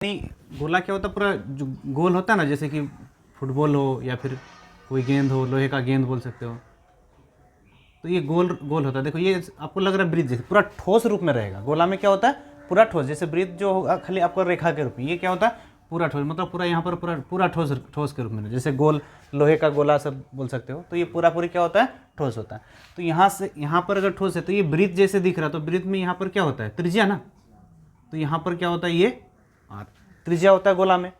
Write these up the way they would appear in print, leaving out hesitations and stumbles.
नहीं गोला क्या होता है, पूरा जो गोल होता है ना, जैसे कि फुटबॉल हो या फिर कोई गेंद हो, लोहे का गेंद बोल सकते हो, तो ये गोल गोल होता है। देखो ये आपको लग रहा है ब्रिज जैसे पूरा ठोस रूप में रहेगा। गोला में क्या होता है, पूरा ठोस, जैसे ब्रिज जो होगा खाली आपको रेखा के रूप में, ये क्या होता है पूरा ठोस, मतलब पूरा यहाँ पर पूरा पूरा ठोस ठोस के रूप में, जैसे गोल लोहे का गोला सब बोल सकते हो। तो ये पूरा पूरी क्या होता है, ठोस होता है। तो यहाँ से यहाँ पर अगर ठोस है तो ये ब्रिज जैसे दिख रहा है, तो ब्रिज में यहाँ पर क्या होता है, त्रिज्या ना, तो यहाँ पर क्या होता है, ये आर त्रिज्या होता है गोला में।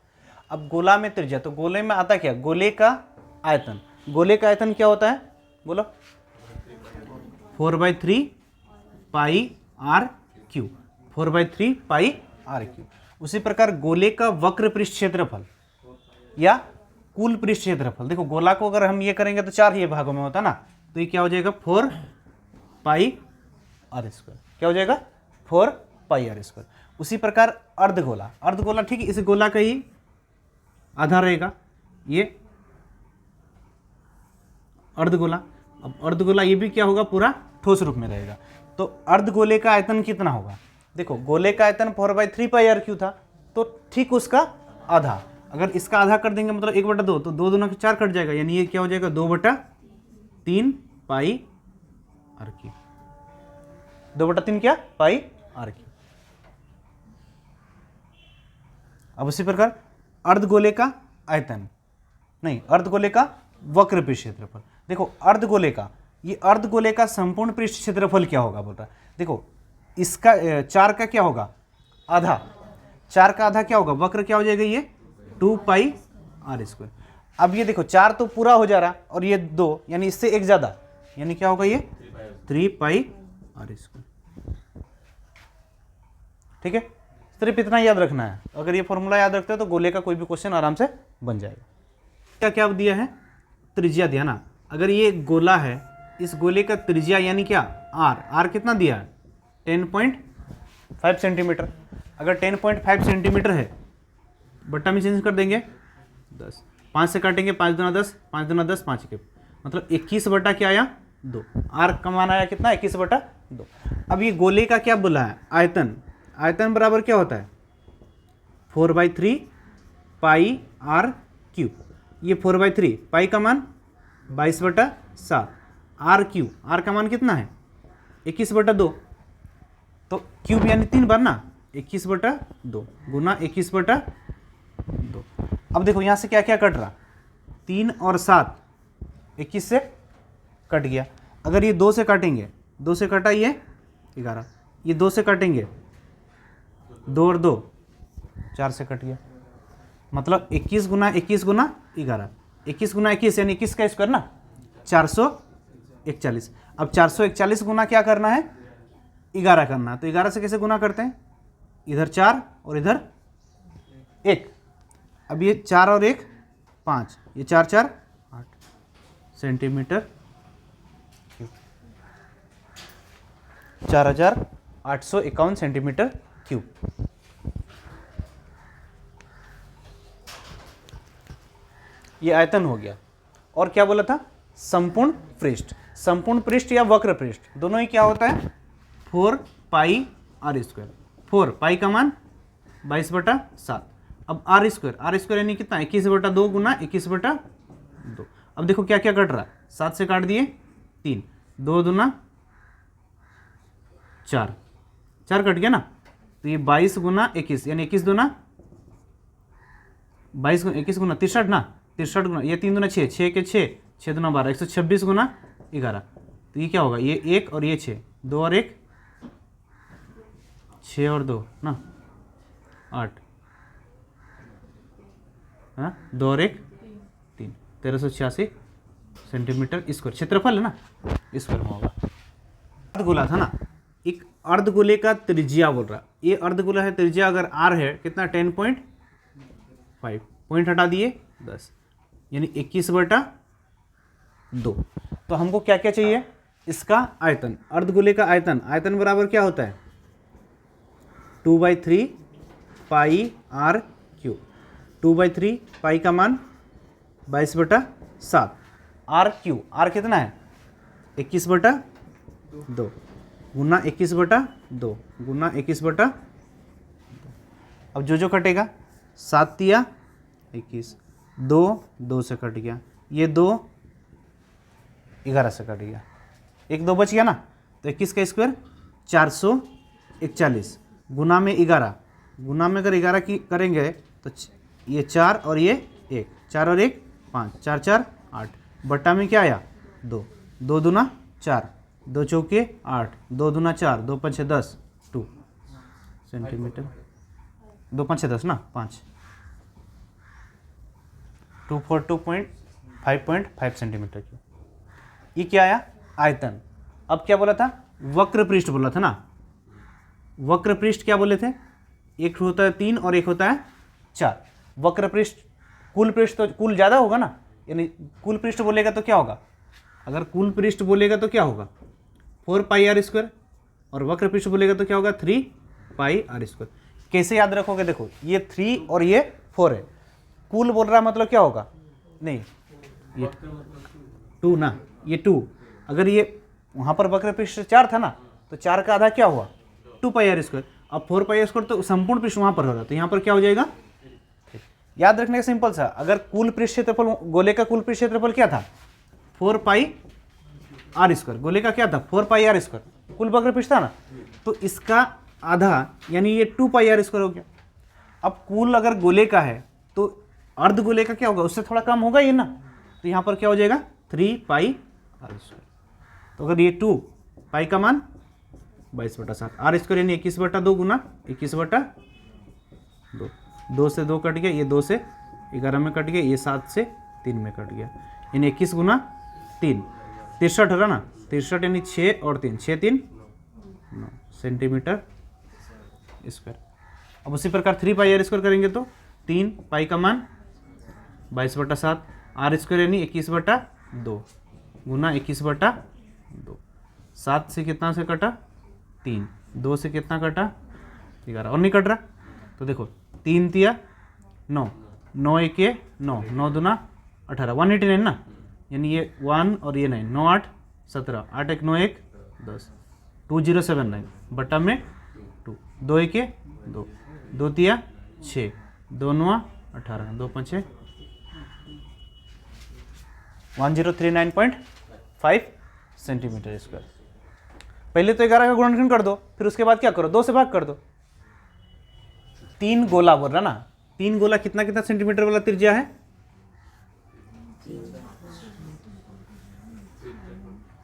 अब गोला में त्रिज्या, तो गोले में आता क्या, गोले का आयतन। गोले का आयतन क्या होता है, बोलो, 4/3 pi r cube, 4/3 pi r cube. उसी प्रकार गोले का वक्र पृष्ठ क्षेत्रफल या कुल पृष्ठ क्षेत्रफल, देखो गोला को अगर हम ये करेंगे तो 4 ही भागों में होता ना, तो ये क्या हो जाएगा 4 पाई आर स्क्वायर, क्या हो जाएगा 4 पाई आर स्क्वायर। उसी प्रकार अर्धगोला, अर्धगोला ठीक है, इस गोला का ही आधा रहेगा, ये अर्धगोला। अब अर्धगोला ये भी क्या होगा, पूरा ठोस रूप में रहेगा। तो अर्धगोले का आयतन कितना होगा, देखो गोले का आयतन 4/3 पाई आर क्यू था, तो ठीक उसका आधा, अगर इसका आधा कर देंगे मतलब 1/2, तो 2 दूना 4 कट जाएगा, यानी ये क्या हो जाएगा 2/3 पाई आर क्यू, 2/3 क्या पाई आर क्यू। अब उसी प्रकार अर्धगोले का आयतन, नहीं अर्धगोले का वक्र पृष्ठ क्षेत्रफल, देखो अर्धगोले का, ये अर्धगोले का संपूर्ण पृष्ठ क्षेत्रफल क्या होगा बोल रहा है। देखो इसका 4 का क्या होगा आधा, 4 का आधा क्या होगा, वक्र क्या हो जाएगा ये 2 पाई आर स्क्वायर। अब ये देखो 4 तो पूरा हो जा रहा और ये 2, यानी इससे एक ज्यादा, यानी क्या होगा ये 3 पाई आर स्क्वायर। ठीक है, सिर्फ इतना याद रखना है, अगर ये फॉर्मूला याद रखते हो तो गोले का कोई भी क्वेश्चन आराम से बन जाएगा। क्या क्या दिया है, त्रिज्या दिया ना, अगर ये गोला है, इस गोले का त्रिज्या यानी क्या आर, आर कितना दिया है 10.5 सेंटीमीटर। अगर 10.5 सेंटीमीटर है, बट्टा में चेंज कर देंगे 10, 5 से काटेंगे 5 दूना 10, 5 दूना 10, 5 के मतलब 21 बटा क्या आया 2, आर का मान आया कितना 21/2। अब ये गोले का क्या बोला है आयतन, आयतन बराबर क्या होता है 4/3 पाई आर क्यू, ये 4/3 पाई का मान 22/7, आर क्यू, आर का मान कितना है 21/2, तो क्यूब यानी 3 बार ना, 21/2 गुना 21/2। अब देखो यहाँ से क्या क्या कट रहा, 3 और 7 21 से कट गया। अगर ये 2 से काटेंगे, 2 से कटा ये 11, ये 2 से काटेंगे 2 और 2 4 से कट गया, मतलब 21 गुना 21 गुना 11, 21 गुना 21 यानी 21 का स्क्वायर ना 441। अब 441 गुना क्या करना है 11 करना है, तो 11 से कैसे गुना करते हैं, इधर 4 और इधर 1, अब ये 4 और 1 5, ये 4 4 8 सेंटीमीटर क्यूब, 4851 सेंटीमीटर क्यूब। ये आयतन हो गया। और क्या बोला था, संपूर्ण पृष्ठ, संपूर्ण पृष्ठ या वक्र पृष्ठ दोनों ही क्या होता है 4 पाई आर स्क्वायर, 4 पाई का मान 22/7, अब आर स्क्वायर यानी कितना 21/2 गुना 21/2। अब देखो क्या क्या कट रहा है, 7 से काट दिए 3, 2 दूना 4, 4 कट गया ना, तो ये 22 गुना 21 यानी 21 दूना 22 21 गुना 63 ना, 63 गुना ये 3 दूना 6, 6 के 6, 6 दूना 12, 126 गुना 11, तो ये क्या होगा ये 1 और ये 6, 2 और 1 6 और 2 ना 8, हाँ 2 और 1 3, 1386 सेंटीमीटर स्क्वायर क्षेत्रफल है ना, स्क्वायर में होगा। अर्धगोला था ना, एक अर्धगोले का त्रिज्या बोल रहा, ये अर्धगोला है, त्रिज्या अगर आर है कितना 10.5, पॉइंट हटा दिए 10, यानी 21/2। तो हमको क्या क्या चाहिए, इसका आयतन, अर्धगोले का आयतन, आयतन बराबर क्या होता है 2/3 पाई आर क्यू, 2/3 पाई का मान 22/7, आर क्यू, आर कितना है 21/2 गुना 21/2 गुना 21/2, अब जो कटेगा 7 तिया 21, 2 2 से कट गया, ये 2 11 से कट गया, 1 2 बच गया ना, तो 21 का स्क्वायर 441 गुना में 11, गुना में अगर 11 की करेंगे तो ये 4 और ये 1, 4 और 1 5, 4 4 8, बट्टा में क्या आया 2, 2 दूना 4, 2 चौके 8, 2 दूना 4, 2 5 10, 2 सेंटीमीटर, 2 5 10 ना 5, 242.5 सेंटीमीटर की। ये क्या आया आयतन। अब क्या बोला था, वक्र पृष्ठ बोला था ना, वक्र पृष्ठ क्या बोले थे, एक होता है 3 और एक होता है 4। वक्र पृष्ठ, कुल पृष्ठ तो कुल ज़्यादा होगा ना, यानी कुल पृष्ठ बोलेगा तो क्या होगा, अगर कुल पृष्ठ बोलेगा तो क्या होगा 4 पाई आर स्क्वायर, और वक्र पृष्ठ बोलेगा तो क्या होगा 3 पाई आर स्क्वायर। कैसे याद रखोगे, देखो ये 3 और ये 4 है, कुल बोल रहा मतलब क्या होगा, नहीं ये 2 ना, ये 2, अगर ये वहाँ पर वक्र पृष्ठ 4 था ना, तो 4 का आधा क्या हुआ 2 पाई आर स्क्वायर, अब 4 पाई आर स्क्वायर तो संपूर्ण पृष्ठ वहाँ पर हो रहा, तो यहाँ पर क्या हो जाएगा, याद रखने का सिंपल सा, अगर कुल पृष्ठ क्षेत्रफल, गोले का कुल पृष्ठ क्षेत्रफल क्या था 4 पाई आर स्क्वायर, गोले का क्या था 4 पाई आर स्क्वायर, कुल वक्र पृष्ठ था ना, तो इसका आधा यानी ये 2 पाई आर स्क्वायर हो गया। अब कुल अगर गोले का है तो अर्ध गोले का क्या होगा, उससे थोड़ा कम होगा ये ना, तो यहाँ पर क्या हो जाएगा 3 पाई आर स्क्वायर। तो अगर ये 2 पाई का मान 22/7, आर स्क्वायर यानी 21/2 गुना 21/2, 2 से 2 कट गया, ये 2 से 11 में कट गया, ये 7 से 3 में कट गया, यानी 21 गुना 3 63 हो रहा ना, 63 यानी 6 और 3, 6 3 9 सेंटीमीटर स्क्वायर। अब उसी प्रकार 3 पाई आर स्क्वायर करेंगे तो 3 पाई का मान 22/7, आर स्क्वायर यानी 21/2 गुना 21/2, 7 से कितना से कटा 3, 2 से कितना कटा 11, और नहीं कट रहा, तो देखो 3 तिया 9, 9 1 9, 9 दूना 18, 189 ना, यानी ये 1 और ये 9, 9 8 17, 8 1 9 1 10, 2079 बटा में 2, 2 1 2, 2 तिया 6, 2 9 18, 2 5 1039.5 सेंटीमीटर स्क्वायर। पहले तो 11 का गुणनखंड कर दो, फिर उसके बाद क्या करो 2 से भाग कर दो। 3 गोला बोल रहा ना, 3 गोला कितना कितना सेंटीमीटर वाला त्रिज्या है,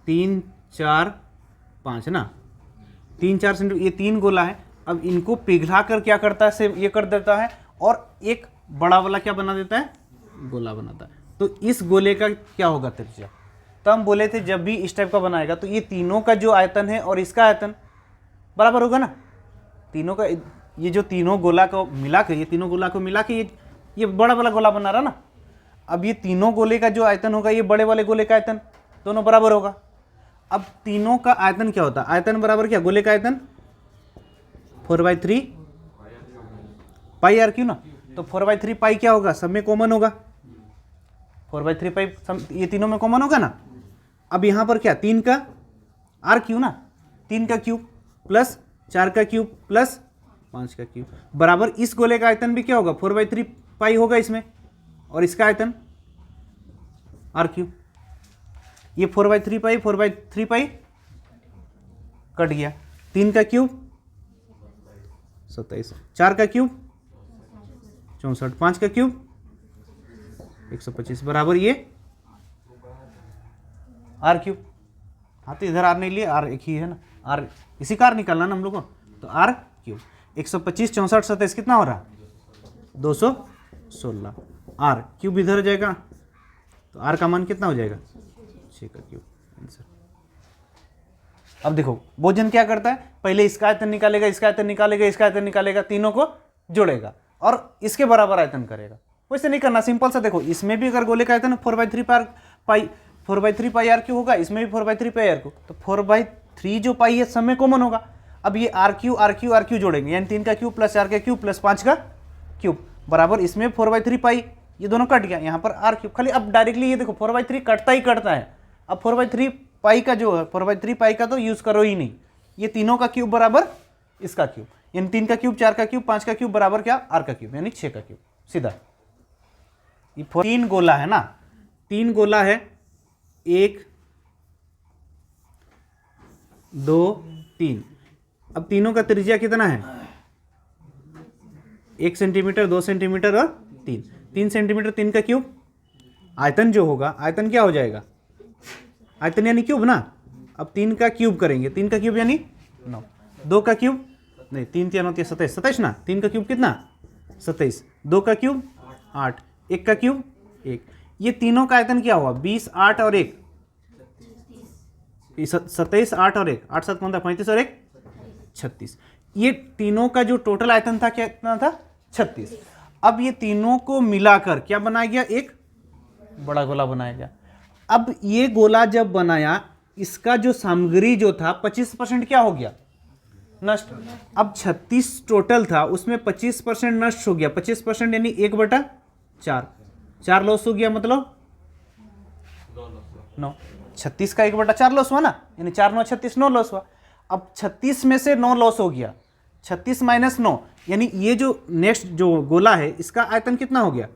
3 4 5 ना, 3 4 सेंटीमीटर, ये 3 गोला है। अब इनको पिघला कर क्या करता है, से ये कर देता है और एक बड़ा वाला क्या बना देता है, गोला बनाता है। तो इस गोले का क्या होगा त्रिज्या, तो हम बोले थे जब भी इस टाइप का बनाएगा तो ये तीनों का जो आयतन है और इसका आयतन बराबर होगा ना, तीनों का, ये जो तीनों गोला को मिला के, ये तीनों गोला को मिला के ये बड़ा वाला गोला बना रहा ना। अब ये तीनों गोले का जो आयतन होगा, ये बड़े वाले गोले का आयतन दोनों बराबर होगा। अब तीनों का आयतन क्या होता है, आयतन बराबर क्या, गोले का आयतन 4/3 पाई आर क्यू ना, तो 4/3 पाई क्या होगा, सब में कॉमन होगा, 4/3 पाई ये तीनों में कॉमन होगा ना। अब यहाँ पर क्या 3 का आर क्यू ना, 3 का क्यूब प्लस 4 का क्यूब प्लस 5 का क्यूब बराबर इस गोले का आयतन भी क्या होगा 4/3 पाई होगा इसमें, और इसका आयतन आर क्यूब, ये 4/3 पाई 4/3 पाई कट गया, 3 का क्यूब 27, 4 का क्यूब 64, 5 का क्यूब 125 बराबर ये आर क्यूब। हाँ तो इधर आर नहीं लिए, आर एक ही है ना, आर इसी का आर निकालना ना हम लोग को, तो आर क्यूब 125 64 27 कितना हो रहा 216, आर क्यूब इधर जाएगा तो आर का मान कितना हो जाएगा 6 का क्यूब आंसर। अब देखो भोजन क्या करता है, पहले इसका आयतन निकालेगा, इसका आयतन निकालेगा, इसका आयतन निकालेगा, तीनों को जोड़ेगा और इसके बराबर आयतन करेगा। वैसे नहीं करना, सिंपल सा देखो, इसमें भी अगर गोले का आयतन 4/3 पाई आर क्यू होगा, इसमें भी 4/3 पाई आर क्यू, तो 4/3 जो पाई है सब में कॉमन होगा। अब ये आर क्यू जोड़ेंगे, यानी 3 का क्यूब प्लस 4 का क्यूब प्लस 5 का क्यूब बराबर इसमें 4/3 पाई, ये दोनों कट गया, यहाँ पर आर क्यूब। खाली अब डायरेक्टली ये देखो 4/3 कटता ही कटता है। अब 4/3 पाई का जो है 4/3 पाई का तो यूज करो ही नहीं, ये तीनों का क्यूब बराबर इसका क्यूब, यानी 3 का क्यूब, 4 का क्यूब, 5 का क्यूब बराबर क्या, r का क्यूब यानी 6 का क्यूब। सीधा ये 3 गोला है ना, 3 गोला है, 1 2 3। अब तीनों का त्रिज्या कितना है, 1 सेंटीमीटर, 2 सेंटीमीटर और 3 सेंटीमीटर। 3 का क्यूब, आयतन जो होगा, आयतन क्या हो जाएगा, आयतन यानी क्यूब ना। अब 3 का क्यूब करेंगे, 3 का क्यूब यानी 9, 2 का क्यूब नहीं, 3 3 9 27, 27 ना, 3 का क्यूब कितना 27, 2 का क्यूब 8, 1 का क्यूब 1। ये तीनों का आयतन क्या हुआ, 20, 8 और 1, 27, 8 और 1, 8 7 15 35 और 1 36। ये तीनों का जो टोटल आयतन था कितना था, 36। अब ये तीनों को मिलाकर क्या बनाया गया, एक बड़ा गोला बनाया गया। अब ये गोला जब बनाया, इसका जो सामग्री जो था 25% क्या हो गया, नष्ट। अब 36 टोटल था, उसमें 25% नष्ट हो गया। 25% यानी 1/4, 4 लॉस हो गया, मतलब 9। 36 का 1/4 लॉस हुआ ना, यानी 4 9 36, 9 लॉस हुआ। अब 36 में से 9 लॉस हो गया, 36 माइनस 9, यानी ये जो नेक्स्ट जो गोला है इसका आयतन कितना हो गया,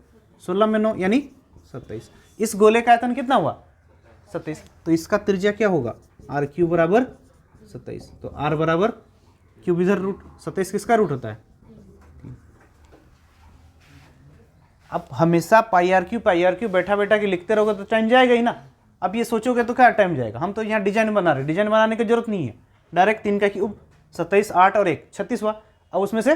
16 में 9 यानी 27। इस गोले का आयतन कितना हुआ, 27। तो इसका त्रिज्या क्या होगा, आर क्यूब बराबर 27। तो आर बराबर क्यूब, इधर रूट 27 किसका रूट होता है। अब हमेशा पाई आर क्यूब बैठा बैठा के लिखते रहोगे तो टाइम जाएगा ही ना। अब ये सोचोगे तो क्या टाइम जाएगा। हम तो यहाँ डिजाइन बना रहे, डिजाइन बनाने की जरूरत नहीं है, डायरेक्ट 3 का क्यूब 27, 8 और 1 36 हुआ। अब उसमें से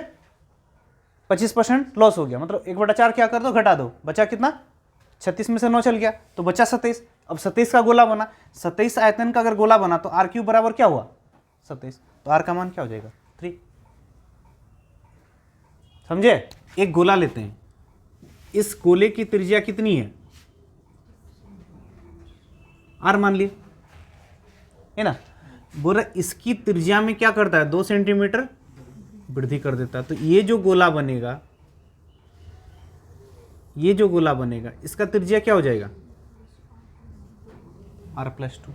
25% लॉस हो गया, मतलब 1/4 क्या कर दो, घटा दो, बचा कितना, 36 में से 9 चल गया तो बचा 27। अब 27 का गोला बना, 27 आयतन का अगर गोला बना तो आर क्यूब बराबर क्या हुआ, 27। तो आर का मान क्या हो जाएगा, 3। समझे। एक गोला लेते हैं, इस गोले की त्रिज्या कितनी है, आर मान लिए, है ना। बोला इसकी त्रिज्या में क्या करता है, 2 सेंटीमीटर वृद्धि कर देता है। तो ये जो गोला बनेगा, ये जो गोला बनेगा इसका त्रिज्या क्या हो जाएगा, r+2।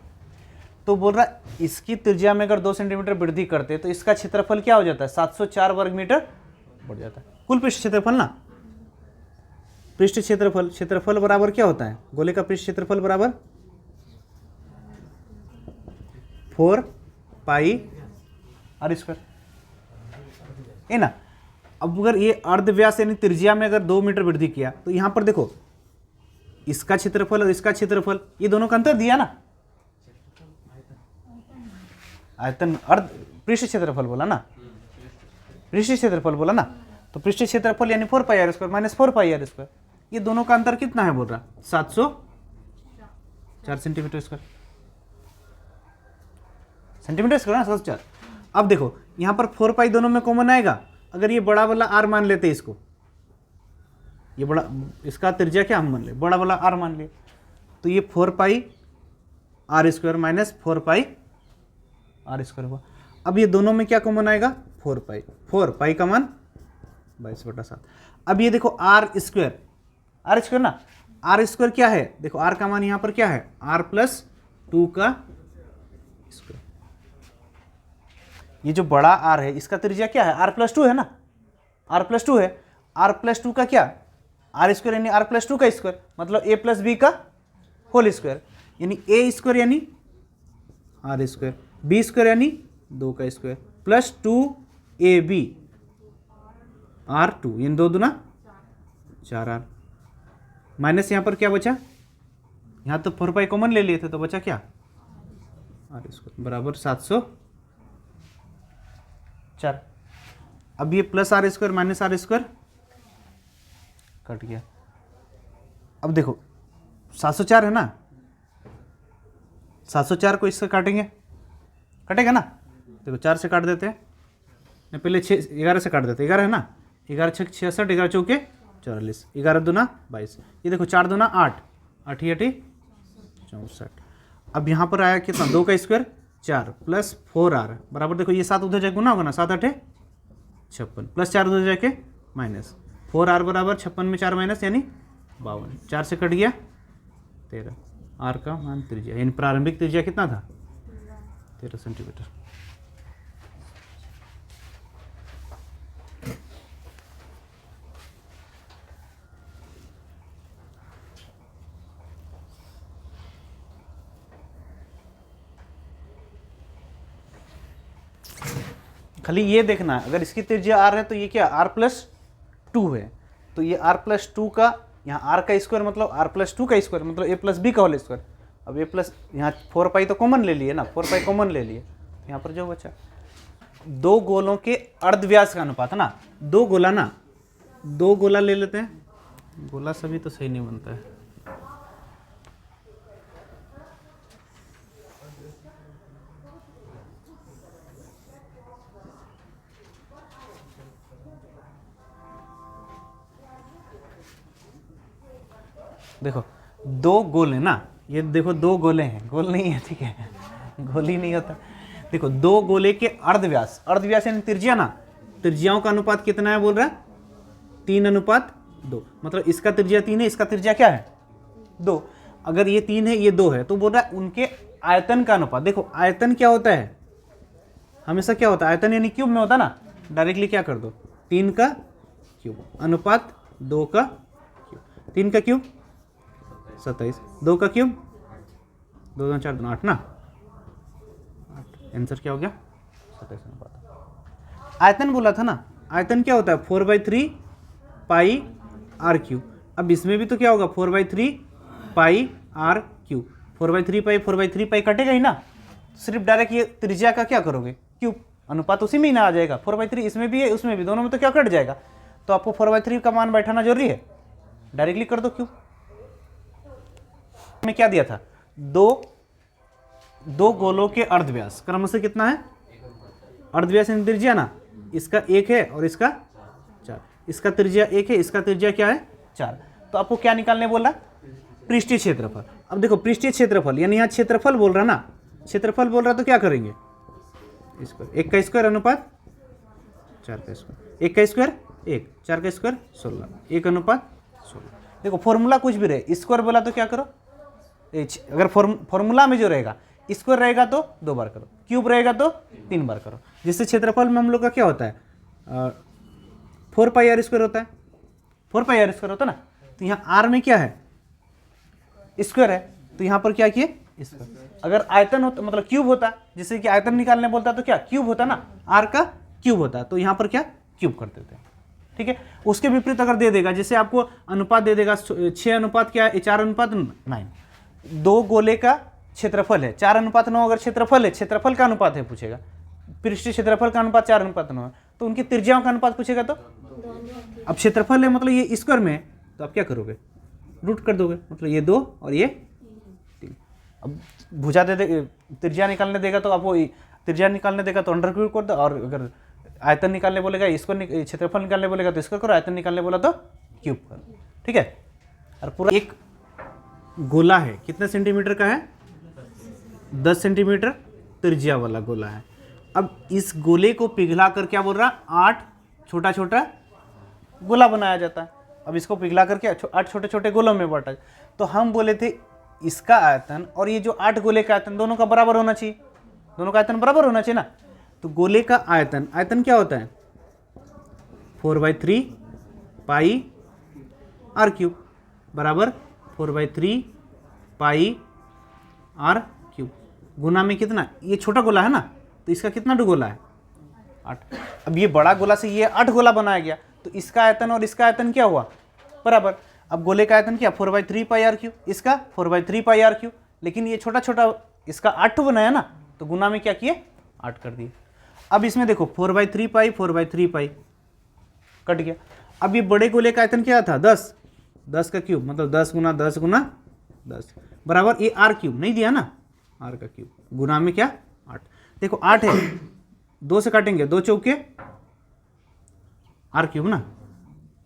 तो बोल रहा इसकी त्रिज्या में अगर 2 सेंटीमीटर वृद्धि करते तो इसका क्षेत्रफल क्या हो जाता है, 704 वर्ग मीटर बढ़ जाता है। कुल पृष्ठ क्षेत्रफल ना, पृष्ठ क्षेत्रफल, क्षेत्रफल बराबर क्या होता है, गोले का पृष्ठ क्षेत्रफल बराबर 4 पाई आर स्क्वायर, है ना। अब अगर ये अर्धव्यास यानी त्रिज्या में अगर 2 मीटर वृद्धि किया तो यहां पर देखो इसका क्षेत्रफल और इसका क्षेत्रफल, ये दोनों का अंतर दिया ना, आयतन अर्ध पृष्ठ क्षेत्रफल बोला ना, पृष्ठ क्षेत्रफल बोला ना, तो पृष्ठ क्षेत्रफल यानी 4 pi r square minus 4 pi r square, ये दोनों का अंतर कितना है बोल रहा, 704 सेंटीमीटर स्क्वायर, सेंटीमीटर स्क्वायर ना 704। अब देखो यहां पर 4 पाई दोनों में कॉमन आएगा। अगर ये बड़ा वाला आर मान लेते इसको, ये बड़ा, इसका त्रिज्या क्या हम मान ले, बड़ा वाला आर मान ले, तो ये 4 pi r square minus 4 pi r square हुआ। अब ये दोनों में क्या कॉमन आएगा, 4 पाई, 4 पाई का मान 22/7। अब ये देखो आर स्क्वायर, आर स्क्वायर ना, आर स्क्वायर क्या है, देखो आर का मान यहां पर क्या है, r+2 का स्क्वायर। ये जो बड़ा आर है इसका त्रिज्या क्या है, r+2 है ना, r+2 है, r+2 का क्या, आर स्क्वायर यानी r+2 का स्क्वायर, मतलब a+b का होल स्क्वायर, यानी a स्क्वायर यानी आर स्क्वायर, b स्क्वायर यानी 2 का स्क्वायर, प्लस 2ab r2 यानी 2 दूना 4r, माइनस यहाँ पर क्या बचा, यहाँ तो 4 पाई कॉमन ले लिए थे तो बचा क्या, आर स्क्वायर बराबर 704। अब ये plus r square minus r square cut गया। अब देखो 704 है ना, 704 को इससे काटेंगे, कटेगा ना, देखो 4 से काट देते हैं, नहीं पहले 11 से काट देते, 11 है ना, 11 6 66, 11 चौके 44, 11 दूना 22, ये देखो 4 दूना 8, 8 ही 8 64। अब यहाँ पर आया कितना, 2 का स्क्वायर 4 प्लस 4r बराबर, देखो ये 7 उधर जाके गुना होगा ना, 7 8 56 प्लस 4 उधर जाके माइनस, 4r बराबर 56 में 4 माइनस यानी 52, 4 से कट गया 13, r का मान त्रिज्या यानी प्रारंभिक त्रिज्या कितना था, 13 सेंटीमीटर। खाली ये देखना है, अगर इसकी त्रिज्या r है तो ये क्या r+2 है, तो ये r+2 का यहाँ r का स्क्वायर मतलब r+2 का स्क्वायर मतलब a + b का होल स्क्वायर। अब a प्लस यहाँ 4 तो कॉमन ले लिए ना, 4 कॉमन ले लिए, यहाँ पर जो बचा दो गोलों के अर्धव्यास का अनुपात ना, दो गोला ले लेते हैं, गोला सभी तो सही नहीं बनता है। देखो दो गोले ना, ये देखो दो गोले हैं, गोल नहीं है, ठीक है, गोल ही नहीं होता। देखो दो गोले के अर्धव्यास, अर्धव्यास यानी त्रिज्या ना, त्रिज्याओं का अनुपात कितना है बोल रहा है 3:2, मतलब इसका त्रिज्या 3 है, इसका त्रिज्या क्या है 2। अगर ये 3 है ये 2 है तो बोल रहा है उनके आयतन का अनुपात। देखो आयतन क्या होता है, हमेशा क्या होता है, आयतन यानी क्यूब में होता है ना, डायरेक्टली क्या कर दो 3 का क्यूब अनुपात 2 का क्यूब, 3 का क्यूब 27, 2 का क्यूब 2 2 4 2 8 ना, 8 आंसर क्या हो गया 27 अनुपात। आयतन बोला था ना, आयतन क्या होता है 4/3 पाई r क्यूब। अब इसमें भी तो क्या होगा 4/3 पाई r क्यूब, 4/3 पाई कटेगा ही ना, सिर्फ डायरेक्ट ये त्रिज्या का क्या करोगे क्यूब, अनुपात उसी में ही ना आ जाएगा, 4/3 इसमें भी है उसमें भी, दोनों में तो क्या कट जाएगा, तो आपको 4/3 का मान बैठाना जरूरी है, डायरेक्टली कर दो क्यूब। में क्या दिया था, दो गोलों के अर्धव्यास क्रमशः कितना है, अर्धव्यास यानी त्रिज्या ना, इसका 1 है और इसका 4, इसका त्रिज्या 1 है, इसका त्रिज्या क्या है 4, तो आपको क्या निकालने बोला पृष्ठीय क्षेत्रफल। अब देखो पृष्ठीय क्षेत्रफल यानी यहाँ क्षेत्रफल बोल रहा ना, क्षेत्रफल बोल रहा तो क्या करेंगे स्क्वायर, 1 का स्क्वायर अनुपात 4 का स्क्वायर, 1 का स्क्वायर 1, 4 का स्क्वायर 16, 1 अनुपात 16। देखो फॉर्मूला कुछ भी रहे, स्क्वायर बोला तो क्या करो, अगर फॉर्मूला में जो रहेगा स्क्वायर रहेगा तो 2 बार करो, क्यूब रहेगा तो 3 बार करो, जिससे क्षेत्रफल में हम लोग का क्या होता है 4πr² होता है, 4πr² होता है ना, तो यहाँ r में क्या है स्क्वायर है, तो यहाँ पर क्या किए स्क्वायर। अगर आयतन होता मतलब क्यूब होता, जिससे कि आयतन निकालने बोलता तो क्या क्यूब होता ना, r का क्यूब होता, तो यहाँ पर क्या क्यूब कर देते हैं, ठीक है। उसके विपरीत अगर दे देगा, जैसे आपको अनुपात दे देगा 6 अनुपात क्या है 4:9, दो गोले का क्षेत्रफल है 4:9, अगर क्षेत्रफल है, क्षेत्रफल का अनुपात है पूछेगा, पृष्ठीय क्षेत्रफल का अनुपात 4:9 है, तो उनकी त्रिज्याओं का अनुपात पूछेगा तो, अब क्षेत्रफल है मतलब ये स्क्वायर में है, तो आप क्या करोगे रूट कर दोगे, मतलब ये 2 और ये 3। अब भुजा दे दे त्रिज्या निकालने देगा तो आपको त्रिज्या निकालने देगा तो अंडर क्यूब कर दो, और अगर आयतन निकालने बोलेगा इसको क्षेत्रफल निकालने बोलेगा तो इसको करो, आयतन निकालने बोला तो क्यूब करो, ठीक है। और पूरा एक गोला है कितने सेंटीमीटर का है 10 सेंटीमीटर त्रिज्या वाला गोला है। अब इस गोले को पिघला कर क्या बोल रहा 8 छोटा छोटा गोला बनाया जाता है। अब इसको पिघला करके 8 छोटे छोटे गोलों में बांटा, तो हम बोले थे इसका आयतन और ये जो 8 गोले का आयतन दोनों का बराबर होना चाहिए, दोनों का आयतन बराबर होना चाहिए ना, तो गोले का आयतन, आयतन क्या होता है 4/3 पाई r क्यूब बराबर 4/3 पाई r क्यूब, गुना में कितना, ये छोटा गोला है ना, तो इसका कितना गोला है 8। अब ये बड़ा गोला से ये 8 गोला बनाया गया, तो इसका आयतन और इसका आयतन क्या हुआ बराबर। अब गोले का आयतन क्या 4/3 पाई r क्यूब, इसका 4/3 पाई r क्यूब, लेकिन ये छोटा छोटा इसका 8 बनाया ना, तो गुना में क्या किए 8 कर दिए। अब इसमें देखो 4/3 पाई कट गया। अब ये बड़े गोले का आयतन क्या था 10 का क्यूब, मतलब 10 गुना 10 गुना 10 बराबर ये r क्यूब नहीं दिया ना, r का क्यूब गुना में क्या 8। देखो 8 है, 2 से काटेंगे 2 चौके r क्यूब ना,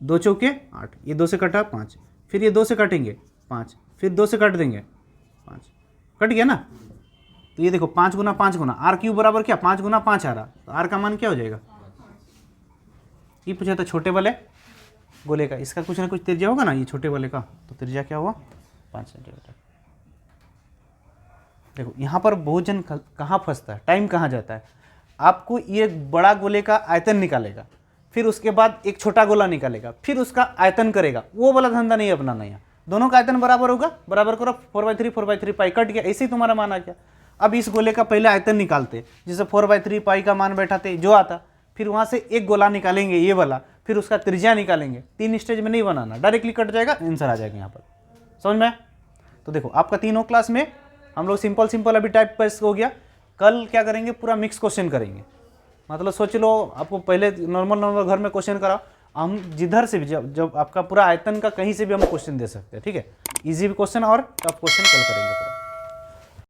2 चौके 8, ये 2 से कटा 5, फिर ये 2 से काटेंगे 5, फिर 2 से काट देंगे 5, कट गया ना। तो ये देखो 5 गुना 5 गुना r क्यूब बराबर क्या 5 गुना 5 आ रहा, तो r का मान क्या हो जाएगा, ये पूछा था छोटे वाले गोले का, इसका कुछ ना कुछ त्रिज्या होगा ना ये छोटे वाले का, तो त्रिज्या क्या हुआ 5 सेंटीमीटर। देखो यहाँ पर बहुत जन कहाँ फंसता है, टाइम कहाँ जाता है, आपको ये बड़ा गोले का आयतन निकालेगा, फिर उसके बाद एक छोटा गोला निकालेगा, फिर उसका आयतन करेगा, वो वाला धंधा नहीं अपनाना। यहाँ दोनों का आयतन बराबर होगा, बराबर करो 4/3 पाई कट गया, ऐसे ही तुम्हारा मान आ गया। अब इस गोले का पहले आयतन निकालते, जिसे 4/3 पाई का मान बैठाते जो आता, फिर वहाँ से एक गोला निकालेंगे ये वाला, फिर उसका त्रिज्या निकालेंगे। 3 स्टेज में नहीं बनाना, डायरेक्टली कट जाएगा, आंसर आ जाएगा यहाँ पर। समझ में? तो देखो आपका तीनों क्लास में हम लोग सिंपल अभी टाइप पर हो गया। कल क्या करेंगे, पूरा मिक्स क्वेश्चन करेंगे। मतलब सोच लो आपको पहले नॉर्मल घर में क्वेश्चन कराओ, हम जिधर से भी जब आपका पूरा आयतन का कहीं से भी हम क्वेश्चन दे सकते हैं। ठीक है, इजी भी क्वेश्चन और टफ क्वेश्चन कल करेंगे।